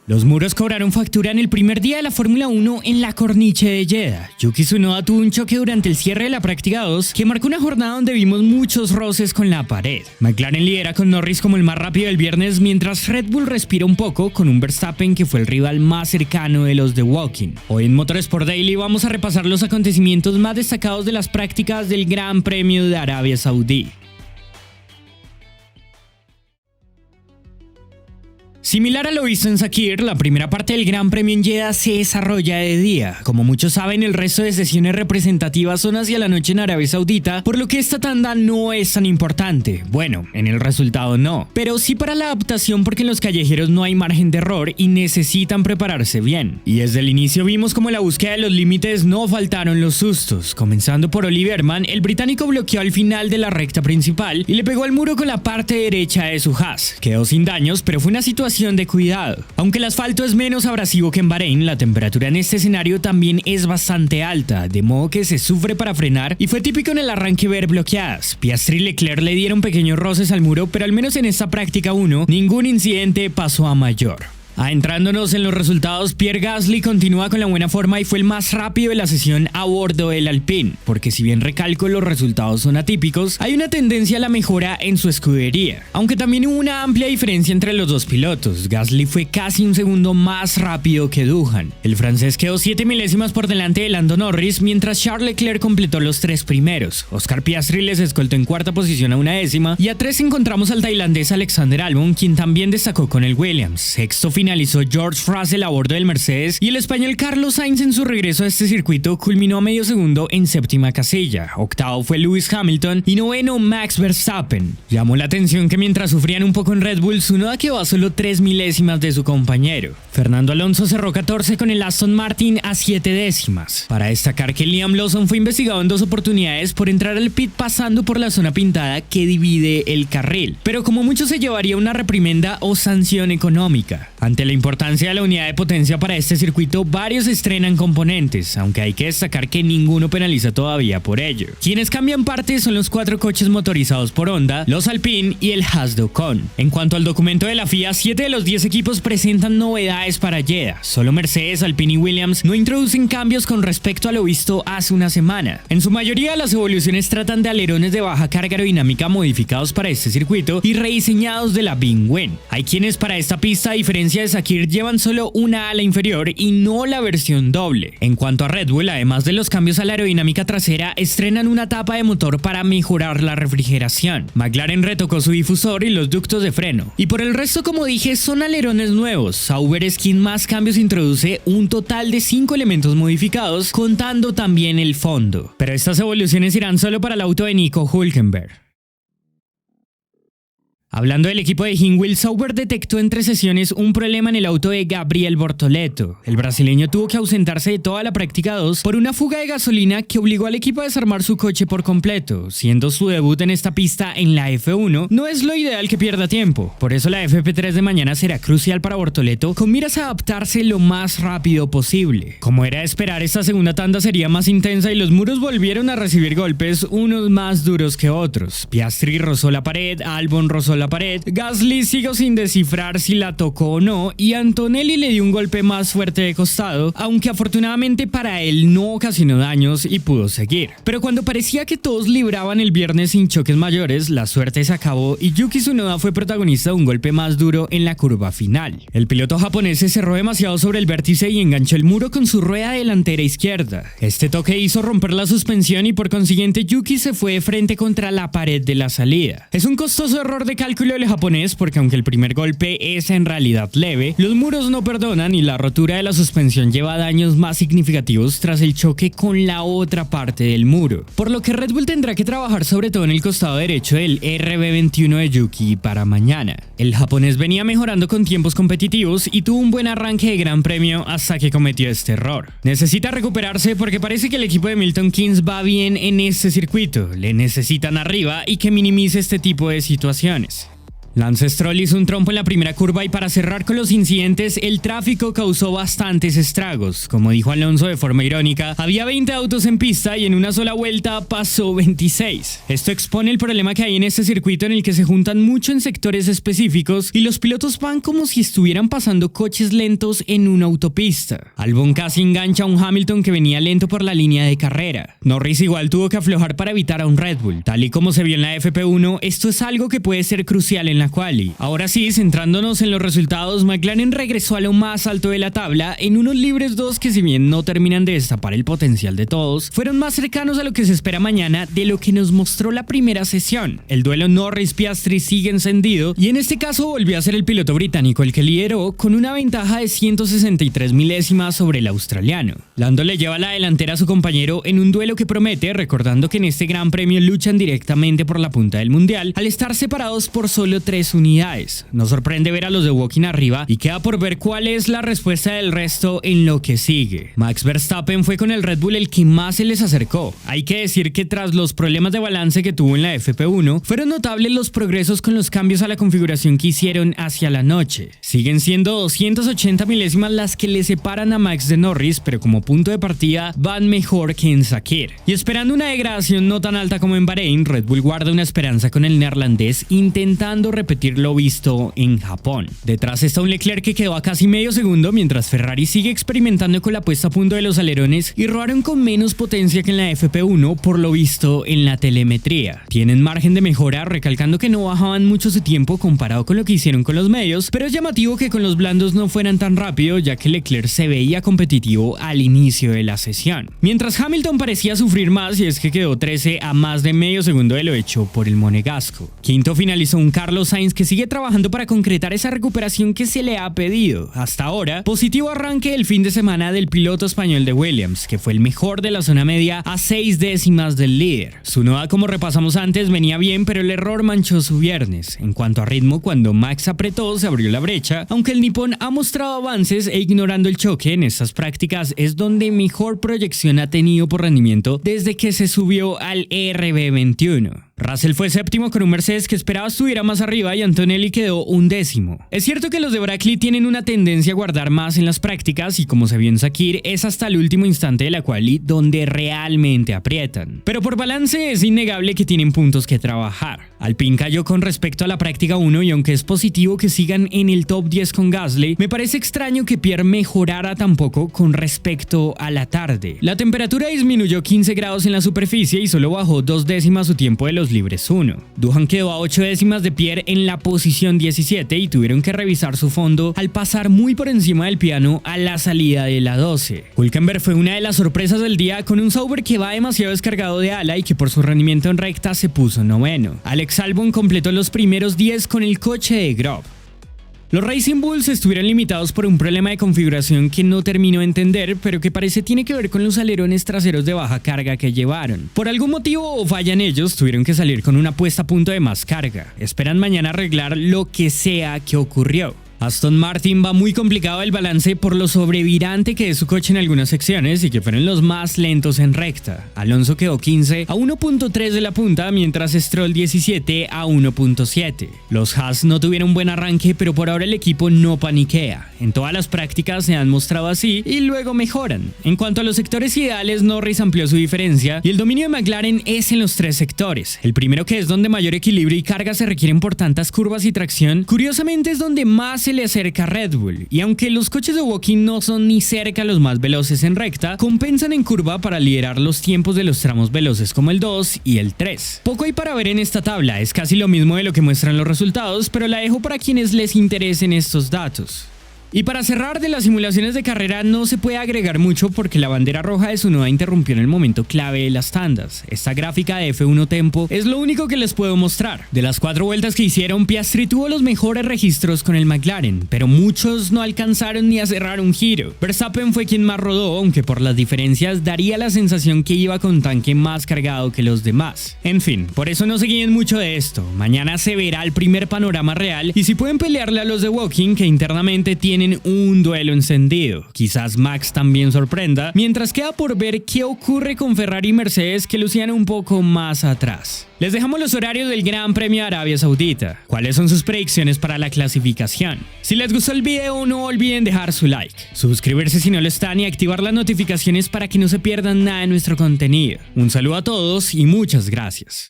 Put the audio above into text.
Los muros cobraron factura en el primer día de la Fórmula 1 en la corniche de Jeddah. Yuki Tsunoda tuvo un choque durante el cierre de la práctica 2 que marcó una jornada donde vimos muchos roces con la pared. McLaren lidera con Norris como el más rápido del viernes, mientras Red Bull respira un poco con un Verstappen que fue el rival más cercano de los de Woking. Hoy en Motorsport Daily vamos a repasar los acontecimientos más destacados de las prácticas del Gran Premio de Arabia Saudí. Similar a lo visto en Sakir, la primera parte del Gran Premio en Jeddah se desarrolla de día. Como muchos saben, el resto de sesiones representativas son hacia la noche en Arabia Saudita, por lo que esta tanda no es tan importante. Bueno, en el resultado no, pero sí para la adaptación porque en los callejeros no hay margen de error y necesitan prepararse bien. Y desde el inicio vimos como en la búsqueda de los límites no faltaron los sustos. Comenzando por Oliverman, el británico bloqueó al final de la recta principal y le pegó al muro con la parte derecha de su Haas. Quedó sin daños, pero fue una situación de cuidado. Aunque el asfalto es menos abrasivo que en Bahrein, la temperatura en este escenario también es bastante alta, de modo que se sufre para frenar y fue típico en el arranque ver bloqueadas. Piastri y Leclerc le dieron pequeños roces al muro, pero al menos en esta práctica 1, ningún incidente pasó a mayor. Adentrándonos en los resultados, Pierre Gasly continúa con la buena forma y fue el más rápido de la sesión a bordo del Alpine, porque si bien recalco los resultados son atípicos, hay una tendencia a la mejora en su escudería, aunque también hubo una amplia diferencia entre los dos pilotos. Gasly fue casi un segundo más rápido que Doohan. El francés quedó 7 milésimas por delante de Lando Norris, mientras Charles Leclerc completó los 3 primeros. Oscar Piastri les escoltó en cuarta posición a una décima, y a 3 encontramos al tailandés Alexander Albon, quien también destacó con el Williams. Sexto finalizó George Russell a bordo del Mercedes y el español Carlos Sainz en su regreso a este circuito culminó a medio segundo en séptima casilla. Octavo fue Lewis Hamilton y noveno Max Verstappen. Llamó la atención que mientras sufrían un poco en Red Bull, Tsunoda quedó a solo 3 milésimas de su compañero. Fernando Alonso cerró 14 con el Aston Martin a 7 décimas. Para destacar que Liam Lawson fue investigado en 2 oportunidades por entrar al pit pasando por la zona pintada que divide el carril, pero como mucho se llevaría una reprimenda o sanción económica. Ante la importancia de la unidad de potencia para este circuito, varios estrenan componentes, aunque hay que destacar que ninguno penaliza todavía por ello. Quienes cambian partes son los 4 coches motorizados por Honda, los Alpine y el Haas de Ocon. En cuanto al documento de la FIA, 7 de los 10 equipos presentan novedades para Jeddah. Solo Mercedes, Alpine y Williams no introducen cambios con respecto a lo visto hace una semana. En su mayoría, las evoluciones tratan de alerones de baja carga aerodinámica modificados para este circuito y rediseñados de la Big Win. Hay quienes para esta pista, a diferencia de Sakir, llevan solo una ala inferior y no la versión doble. En cuanto a Red Bull, además de los cambios a la aerodinámica trasera, estrenan una tapa de motor para mejorar la refrigeración. McLaren retocó su difusor y los ductos de freno. Y por el resto, como dije, son alerones nuevos. Sauber es quien más cambios introduce, un total de 5 elementos modificados, contando también el fondo. Pero estas evoluciones irán solo para el auto de Nico Hülkenberg. Hablando del equipo de Hinwil, Sauber detectó entre sesiones un problema en el auto de Gabriel Bortoleto. El brasileño tuvo que ausentarse de toda la práctica 2 por una fuga de gasolina que obligó al equipo a desarmar su coche por completo. Siendo su debut en esta pista en la F1, no es lo ideal que pierda tiempo. Por eso la FP3 de mañana será crucial para Bortoleto, con miras a adaptarse lo más rápido posible. Como era de esperar, esta segunda tanda sería más intensa y los muros volvieron a recibir golpes, unos más duros que otros. Piastri rozó la pared, Albon rozó la pared, Gasly siguió sin descifrar si la tocó o no y Antonelli le dio un golpe más fuerte de costado, aunque afortunadamente para él no ocasionó daños y pudo seguir. Pero cuando parecía que todos libraban el viernes sin choques mayores, la suerte se acabó y Yuki Tsunoda fue protagonista de un golpe más duro en la curva final. El piloto japonés se cerró demasiado sobre el vértice y enganchó el muro con su rueda delantera izquierda. Este toque hizo romper la suspensión y por consiguiente Yuki se fue de frente contra la pared de la salida. Es un costoso error de cálculo del japonés porque aunque el primer golpe es en realidad leve, los muros no perdonan y la rotura de la suspensión lleva daños más significativos tras el choque con la otra parte del muro, por lo que Red Bull tendrá que trabajar sobre todo en el costado derecho del RB21 de Yuki para mañana. El japonés venía mejorando con tiempos competitivos y tuvo un buen arranque de Gran Premio hasta que cometió este error. Necesita recuperarse porque parece que el equipo de Milton Keynes va bien en este circuito, le necesitan arriba y que minimice este tipo de situaciones. Lance Stroll hizo un trompo en la primera curva y para cerrar con los incidentes, el tráfico causó bastantes estragos. Como dijo Alonso de forma irónica, había 20 autos en pista y en una sola vuelta pasó 26. Esto expone el problema que hay en este circuito en el que se juntan mucho en sectores específicos y los pilotos van como si estuvieran pasando coches lentos en una autopista. Albon casi engancha a un Hamilton que venía lento por la línea de carrera. Norris igual tuvo que aflojar para evitar a un Red Bull. Tal y como se vio en la FP1, esto es algo que puede ser crucial en la quali. Ahora sí, centrándonos en los resultados, McLaren regresó a lo más alto de la tabla en unos libres 2 que, si bien no terminan de destapar el potencial de todos, fueron más cercanos a lo que se espera mañana de lo que nos mostró la primera sesión. El duelo Norris-Piastri sigue encendido y en este caso volvió a ser el piloto británico el que lideró con una ventaja de 163 milésimas sobre el australiano. Lando le lleva la delantera a su compañero en un duelo que promete, recordando que en este gran premio luchan directamente por la punta del mundial al estar separados por solo 3 unidades. Nos sorprende ver a los de Woking arriba y queda por ver cuál es la respuesta del resto en lo que sigue. Max Verstappen fue con el Red Bull el que más se les acercó. Hay que decir que tras los problemas de balance que tuvo en la FP1, fueron notables los progresos con los cambios a la configuración que hicieron hacia la noche. Siguen siendo 280 milésimas las que le separan a Max de Norris, pero como punto de partida van mejor que en Sakir. Y esperando una degradación no tan alta como en Bahrein, Red Bull guarda una esperanza con el neerlandés intentando repetir lo visto en Japón. Detrás está un Leclerc que quedó a casi medio segundo, mientras Ferrari sigue experimentando con la puesta a punto de los alerones y rodaron con menos potencia que en la FP1 por lo visto en la telemetría. Tienen margen de mejora, recalcando que no bajaban mucho su tiempo comparado con lo que hicieron con los medios, pero es llamativo que con los blandos no fueran tan rápido, ya que Leclerc se veía competitivo al inicio de la sesión. Mientras Hamilton parecía sufrir más, y es que quedó 13 a más de medio segundo de lo hecho por el monegasco. Quinto finalizó un Carlos Sainz que sigue trabajando para concretar esa recuperación que se le ha pedido. Hasta ahora, positivo arranque el fin de semana del piloto español de Williams, que fue el mejor de la zona media a 6 décimas del líder. Su Tsunoda, como repasamos antes, venía bien, pero el error manchó su viernes. En cuanto a ritmo, cuando Max apretó, se abrió la brecha, aunque el nipón ha mostrado avances e ignorando el choque en estas prácticas es donde mejor proyección ha tenido por rendimiento desde que se subió al RB21. Russell fue séptimo con un Mercedes que esperaba estuviera más arriba y Antonelli quedó 11º. Es cierto que los de Brackley tienen una tendencia a guardar más en las prácticas y, como se vio en Sakir, es hasta el último instante de la quali donde realmente aprietan. Pero por balance es innegable que tienen puntos que trabajar. Alpine cayó con respecto a la práctica 1 y aunque es positivo que sigan en el top 10 con Gasly, me parece extraño que Pierre mejorara tampoco con respecto a la tarde. La temperatura disminuyó 15 grados en la superficie y solo bajó 2 décimas su tiempo de los libres 1. Doohan quedó a 8 décimas de Pierre en la posición 17 y tuvieron que revisar su fondo al pasar muy por encima del piano a la salida de la 12. Hülkenberg fue una de las sorpresas del día con un Sauber que va demasiado descargado de ala y que por su rendimiento en recta se puso noveno. Alex Albon completó los primeros 10 con el coche de Grove. Los Racing Bulls estuvieron limitados por un problema de configuración que no termino de entender, pero que parece tiene que ver con los alerones traseros de baja carga que llevaron. Por algún motivo o falla en ellos, tuvieron que salir con una puesta a punto de más carga. Esperan mañana arreglar lo que sea que ocurrió. Aston Martin va muy complicado el balance por lo sobrevirante que es su coche en algunas secciones y que fueron los más lentos en recta. Alonso quedó 15 a 1.3 de la punta, mientras Stroll 17 a 1.7. Los Haas no tuvieron buen arranque, pero por ahora el equipo no paniquea. En todas las prácticas se han mostrado así y luego mejoran. En cuanto a los sectores ideales, Norris amplió su diferencia y el dominio de McLaren es en los 3 sectores. El primero, que es donde mayor equilibrio y carga se requieren por tantas curvas y tracción, curiosamente es donde más se le acerca a Red Bull, y aunque los coches de Woking no son ni cerca los más veloces en recta, compensan en curva para liderar los tiempos de los tramos veloces como el 2 y el 3. Poco hay para ver en esta tabla, es casi lo mismo de lo que muestran los resultados, pero la dejo para quienes les interesen estos datos. Y para cerrar, de las simulaciones de carrera no se puede agregar mucho porque la bandera roja de Tsunoda interrumpió en el momento clave de las tandas. Esta gráfica de F1 Tempo es lo único que les puedo mostrar. De las 4 vueltas que hicieron, Piastri tuvo los mejores registros con el McLaren, pero muchos no alcanzaron ni a cerrar un giro. Verstappen fue quien más rodó, aunque por las diferencias daría la sensación que iba con tanque más cargado que los demás. En fin, por eso no se guíen mucho de esto. Mañana se verá el primer panorama real y si pueden pelearle a los de Woking, que internamente tienen tienen un duelo encendido. Quizás Max también sorprenda, mientras queda por ver qué ocurre con Ferrari y Mercedes, que lucían un poco más atrás. Les dejamos los horarios del Gran Premio de Arabia Saudita. ¿Cuáles son sus predicciones para la clasificación? Si les gustó el video, no olviden dejar su like, suscribirse si no lo están y activar las notificaciones para que no se pierdan nada de nuestro contenido. Un saludo a todos y muchas gracias.